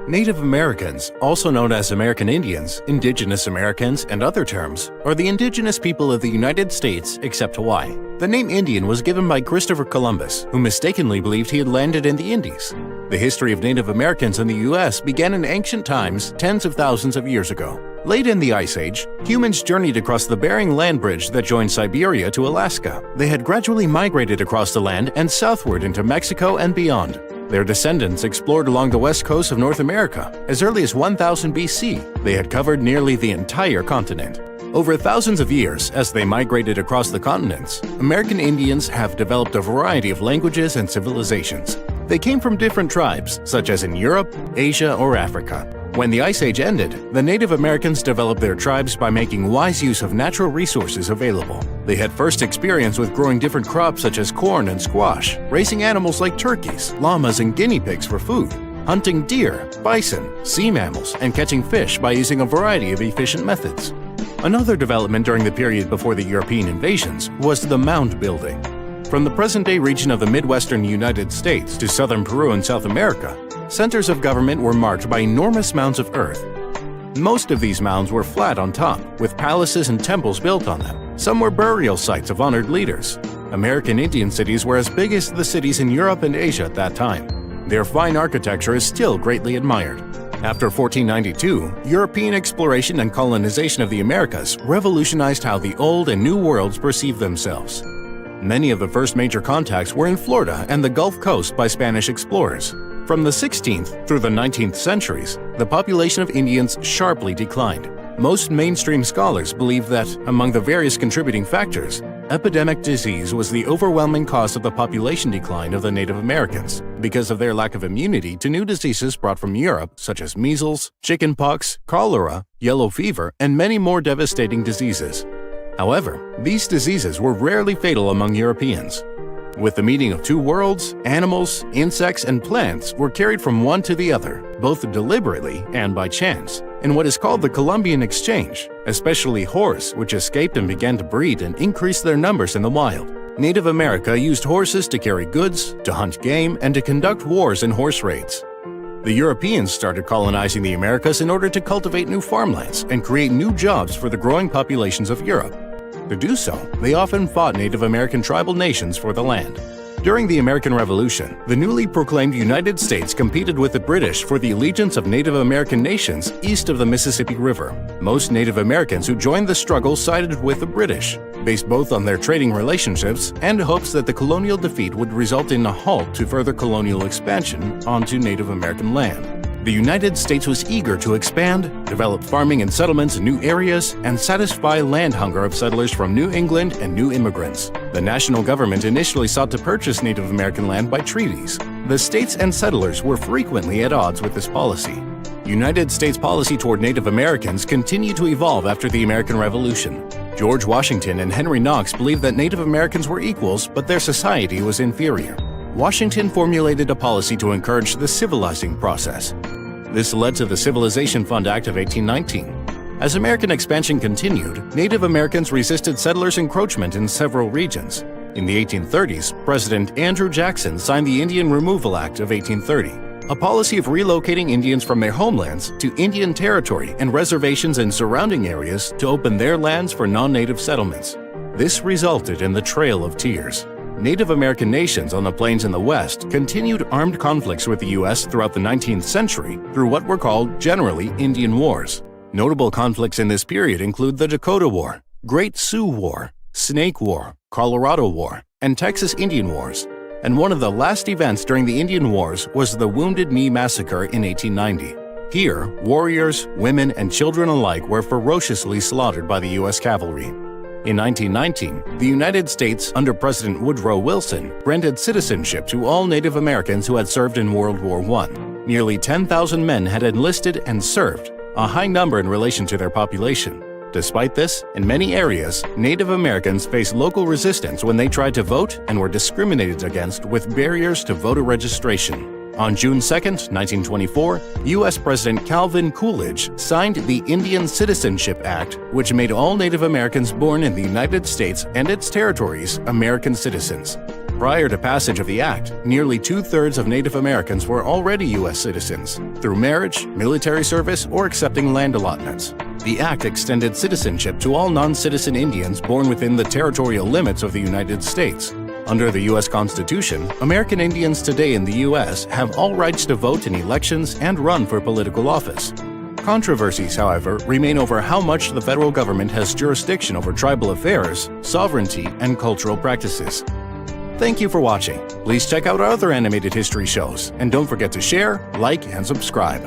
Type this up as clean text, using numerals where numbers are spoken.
Native Americans, also known as American Indians, Indigenous Americans, and other terms, are the indigenous people of the United States except Hawaii. The name Indian was given by Christopher Columbus, who mistakenly believed he had landed in the Indies. The history of Native Americans in the U.S. began in ancient times tens of thousands of years ago. Late in the Ice Age, humans journeyed across the Bering Land Bridge that joined Siberia to Alaska. They had gradually migrated across the land and southward into Mexico and beyond. Their descendants explored along the west coast of North America. As early as 1000 BC, they had covered nearly the entire continent. Over thousands of years, as they migrated across the continents, American Indians have developed a variety of languages and civilizations. They came from different tribes, such as in Europe, Asia, or Africa. When the Ice Age ended, the Native Americans developed their tribes by making wise use of natural resources available. They had first experience with growing different crops such as corn and squash, raising animals like turkeys, llamas, and guinea pigs for food, hunting deer, bison, sea mammals, and catching fish by using a variety of efficient methods. Another development during the period before the European invasions was the mound building. From the present-day region of the Midwestern United States to southern Peru and South America, centers of government were marked by enormous mounds of earth. Most of these mounds were flat on top, with palaces and temples built on them. Some were burial sites of honored leaders. American Indian cities were as big as the cities in Europe and Asia at that time. Their fine architecture is still greatly admired. After 1492, European exploration and colonization of the Americas revolutionized how the Old and New Worlds perceived themselves. Many of the first major contacts were in Florida and the Gulf Coast by Spanish explorers. From the 16th through the 19th centuries, the population of Indians sharply declined. Most mainstream scholars believe that, among the various contributing factors, epidemic disease was the overwhelming cause of the population decline of the Native Americans because of their lack of immunity to new diseases brought from Europe, such as measles, chickenpox, cholera, yellow fever, and many more devastating diseases. However, these diseases were rarely fatal among Europeans. With the meeting of two worlds, animals, insects, and plants were carried from one to the other, both deliberately and by chance, in what is called the Columbian Exchange, especially horse, which escaped and began to breed and increase their numbers in the wild. Native America used horses to carry goods, to hunt game, and to conduct wars and horse raids. The Europeans started colonizing the Americas in order to cultivate new farmlands and create new jobs for the growing populations of Europe. To do so, they often fought Native American tribal nations for the land. During the American Revolution, the newly proclaimed United States competed with the British for the allegiance of Native American nations east of the Mississippi River. Most Native Americans who joined the struggle sided with the British, based both on their trading relationships and hopes that the colonial defeat would result in a halt to further colonial expansion onto Native American land. The United States was eager to expand, develop farming and settlements in new areas, and satisfy land hunger of settlers from New England and new immigrants. The national government initially sought to purchase Native American land by treaties. The states and settlers were frequently at odds with this policy. United States policy toward Native Americans continued to evolve after the American Revolution. George Washington and Henry Knox believed that Native Americans were equals, but their society was inferior. Washington formulated a policy to encourage the civilizing process. This led to the Civilization Fund Act of 1819. As American expansion continued, Native Americans resisted settlers' encroachment in several regions. In the 1830s, President Andrew Jackson signed the Indian Removal Act of 1830, a policy of relocating Indians from their homelands to Indian Territory and reservations in surrounding areas to open their lands for non-native settlements. This resulted in the Trail of Tears. Native American nations on the plains in the West continued armed conflicts with the U.S. throughout the 19th century through what were called generally Indian Wars. Notable conflicts in this period include the Dakota War, Great Sioux War, Snake War, Colorado War, and Texas Indian Wars. And one of the last events during the Indian Wars was the Wounded Knee Massacre in 1890. Here, warriors, women, and children alike were ferociously slaughtered by the U.S. cavalry. In 1919, the United States, under President Woodrow Wilson, granted citizenship to all Native Americans who had served in World War I. Nearly 10,000 men had enlisted and served, a high number in relation to their population. Despite this, in many areas, Native Americans faced local resistance when they tried to vote and were discriminated against with barriers to voter registration. On June 2, 1924, U.S. President Calvin Coolidge signed the Indian Citizenship Act, which made all Native Americans born in the United States and its territories American citizens. Prior to passage of the Act, nearly 2/3 of Native Americans were already U.S. citizens, through marriage, military service, or accepting land allotments. The Act extended citizenship to all non-citizen Indians born within the territorial limits of the United States. Under the U.S. Constitution, American Indians today in the U.S. have all rights to vote in elections and run for political office. Controversies, however, remain over how much the federal government has jurisdiction over tribal affairs, sovereignty, and cultural practices. Thank you for watching. Please check out our other animated history shows, and don't forget to share, like, and subscribe.